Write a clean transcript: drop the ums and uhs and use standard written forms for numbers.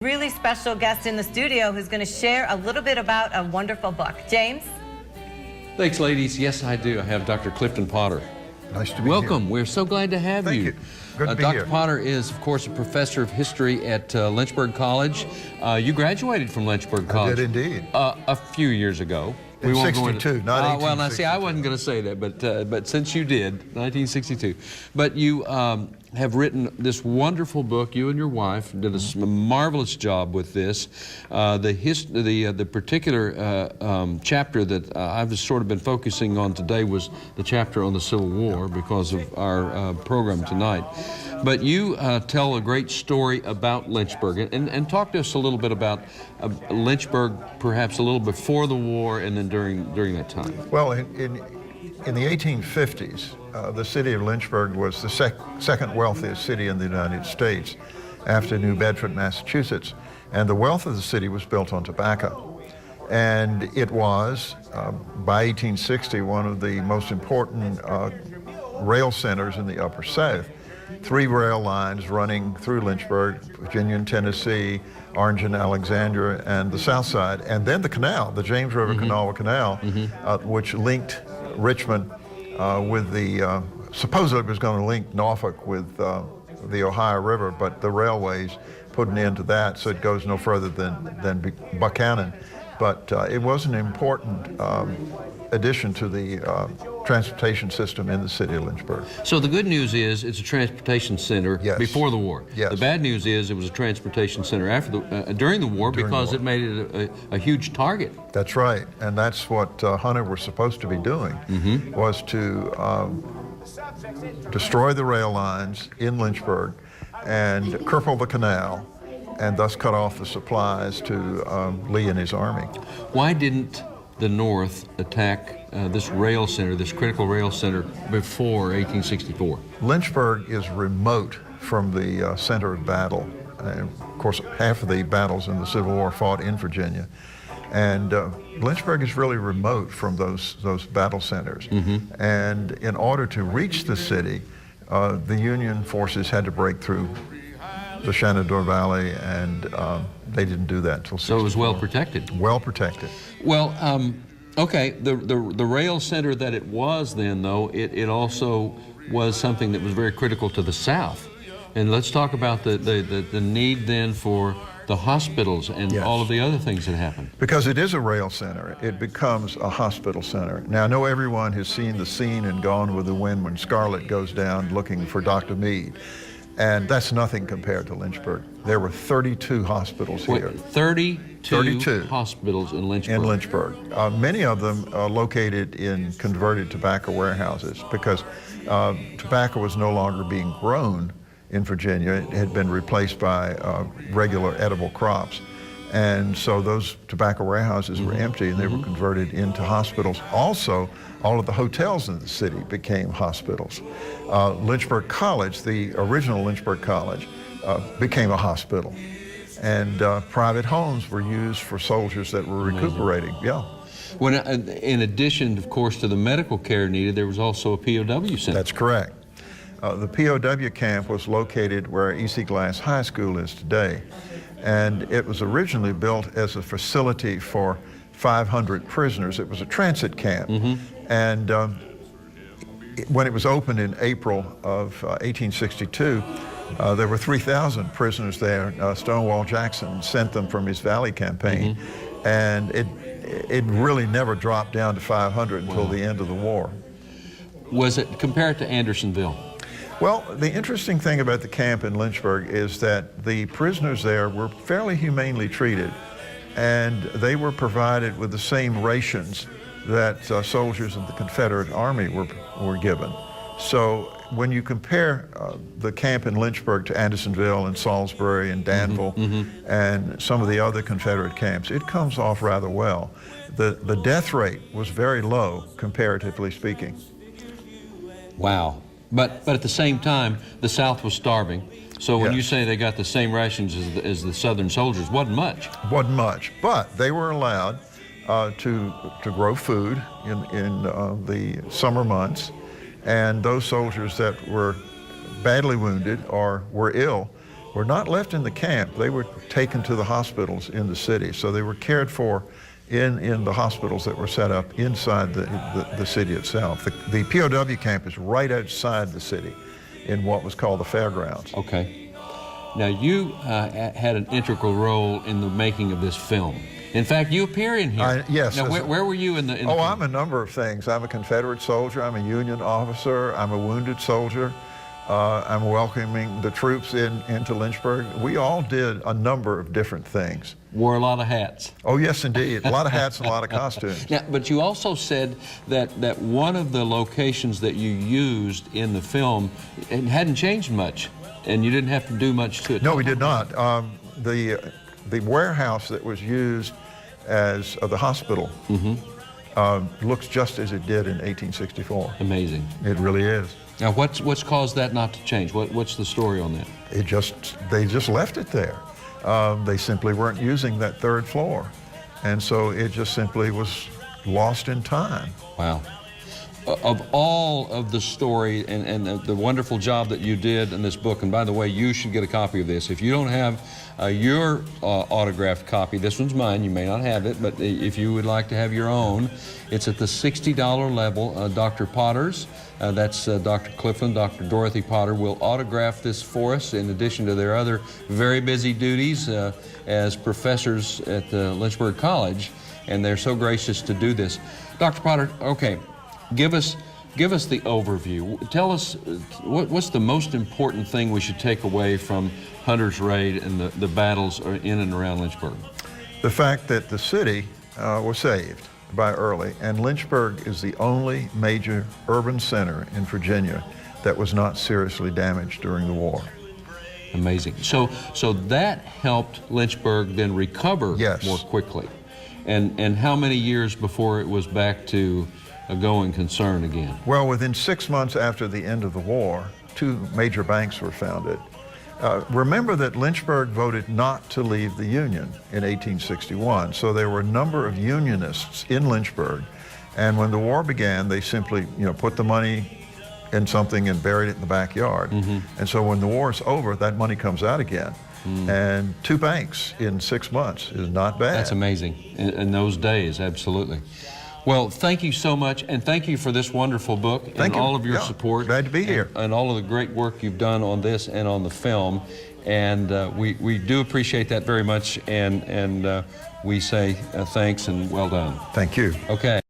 Really special guest in the studio who's going to share a little bit about a wonderful book. James? Thanks, ladies. Yes, I do. I have Dr. Clifton Potter. Nice to be Welcome. here. We're so glad to have you. Thank you. Good to be Dr. here. Potter is, of course, a professor of history at Lynchburg College. You graduated from Lynchburg College. I did indeed. A few years ago. In 62, not 1862. Well, now, see, I wasn't going to say that, but since you did, 1962. But you have written this wonderful book. You and your wife did a marvelous job with this. The particular chapter that I've just sort of been focusing on today was the chapter on the Civil War because of our program tonight. But you tell a great story about Lynchburg, and talk to us a little bit about Lynchburg, perhaps a little before the war and then during that time. Well, in the 1850s, the city of Lynchburg was the second wealthiest city in the United States after New Bedford, Massachusetts. And the wealth of the city was built on tobacco. And it was, by 1860, one of the most important rail centers in the Upper South. 3 rail lines running through Lynchburg, Virginia and Tennessee, Orange and Alexandria, and the South Side, and then the canal, the James River Canal, which linked Richmond with the, supposedly it was going to link Norfolk with the Ohio River, but the railways put an end to that, so it goes no further than Buchanan. But it was an important addition to the transportation system in the city of Lynchburg. So the good news is it's a transportation center before the war. Yes. The bad news is it was a transportation center after during the war because it made it a huge target. That's right, and that's what Hunter was supposed to be doing, was to destroy the rail lines in Lynchburg and cripple the canal, and thus cut off the supplies to Lee and his army. Why didn't the North attack this rail center, this critical rail center, before 1864? Lynchburg is remote from the center of battle. And of course, half of the battles in the Civil War fought in Virginia. And Lynchburg is really remote from those battle centers. And in order to reach the city, the Union forces had to break through the Shenandoah Valley, and they didn't do that until 64. So it was well protected. Well protected. Well, okay, the rail center that it was then, though, it also was something that was very critical to the South. And let's talk about the need then for the hospitals and all of the other things that happened. Because it is a rail center, it becomes a hospital center. Now, I know everyone has seen the scene in Gone with the Wind when Scarlett goes down looking for Dr. Meade. And that's nothing compared to Lynchburg. There were 32 hospitals here. 32 hospitals in Lynchburg. In Lynchburg. Many of them located in converted tobacco warehouses because tobacco was no longer being grown in Virginia. It had been replaced by regular edible crops. And so those tobacco warehouses were empty and they were converted into hospitals. Also, all of the hotels in the city became hospitals. Lynchburg College, the original Lynchburg College, became a hospital. And private homes were used for soldiers that were recuperating. When, in addition, of course, to the medical care needed, there was also a POW center. That's correct. The POW camp was located where Easy Glass High School is today. And it was originally built as a facility for 500 prisoners. It was a transit camp. And when it was opened in April of 1862, there were 3,000 prisoners there. Stonewall Jackson sent them from his Valley campaign. And it really never dropped down to 500 until the end of the war. Was it compared to Andersonville? Well, the interesting thing about the camp in Lynchburg is that the prisoners there were fairly humanely treated, and they were provided with the same rations that soldiers of the Confederate Army were given. So when you compare the camp in Lynchburg to Andersonville and Salisbury and Danville and some of the other Confederate camps, it comes off rather well. The death rate was very low, comparatively speaking. Wow. But at the same time, the South was starving. So when you say they got the same rations as the Southern soldiers, wasn't much. Wasn't much, but they were allowed to grow food in the summer months, and those soldiers that were badly wounded or were ill were not left in the camp. They were taken to the hospitals in the city. So they were cared for in the hospitals that were set up inside the city itself. The POW camp is right outside the city in what was called the fairgrounds. Okay. Now, you had an integral role in the making of this film. In fact, you appear in here. Yes. Now, where were you in the film? I'm a number of things. I'm a Confederate soldier. I'm a Union officer. I'm a wounded soldier. I'm welcoming the troops into Lynchburg. We all did a number of different things. Wore a lot of hats. Oh, yes, indeed. A lot of hats and a lot of costumes. Now, but you also said that one of the locations that you used in the film, it hadn't changed much, and you didn't have to do much to it. No, we did not. The warehouse that was used as the hospital looks just as it did in 1864. Amazing. It really is. Now, what's caused that not to change? What's the story on that? They just left it there. They simply weren't using that third floor, and so it just simply was lost in time. Wow. Of all of the story and the wonderful job that you did in this book, and by the way, you should get a copy of this. If you don't have your autographed copy, this one's mine, you may not have it, but if you would like to have your own, it's at the $60 level. Dr. Potter's, that's Dr. Clifton, Dr. Dorothy Potter, will autograph this for us in addition to their other very busy duties as professors at Lynchburg College, and they're so gracious to do this. Dr. Potter, okay. Give us the overview. Tell us what's the most important thing we should take away from Hunter's Raid and the battles in and around Lynchburg. The fact that the city was saved by Early, and Lynchburg is the only major urban center in Virginia that was not seriously damaged during the war. Amazing. So that helped Lynchburg then recover more quickly. And how many years before it was back to a going concern again? Well, within 6 months after the end of the war, 2 major banks were founded. Remember that Lynchburg voted not to leave the Union in 1861, so there were a number of Unionists in Lynchburg, and when the war began, they simply, put the money in something and buried it in the backyard. And so when the war is over, that money comes out again. And 2 banks in 6 months is not bad. That's amazing in those days, absolutely. Well, thank you so much, and thank you for this wonderful book and all of your support. Glad to be here. And all of the great work you've done on this and on the film. And we do appreciate that very much, and we say thanks and well done. Thank you. Okay.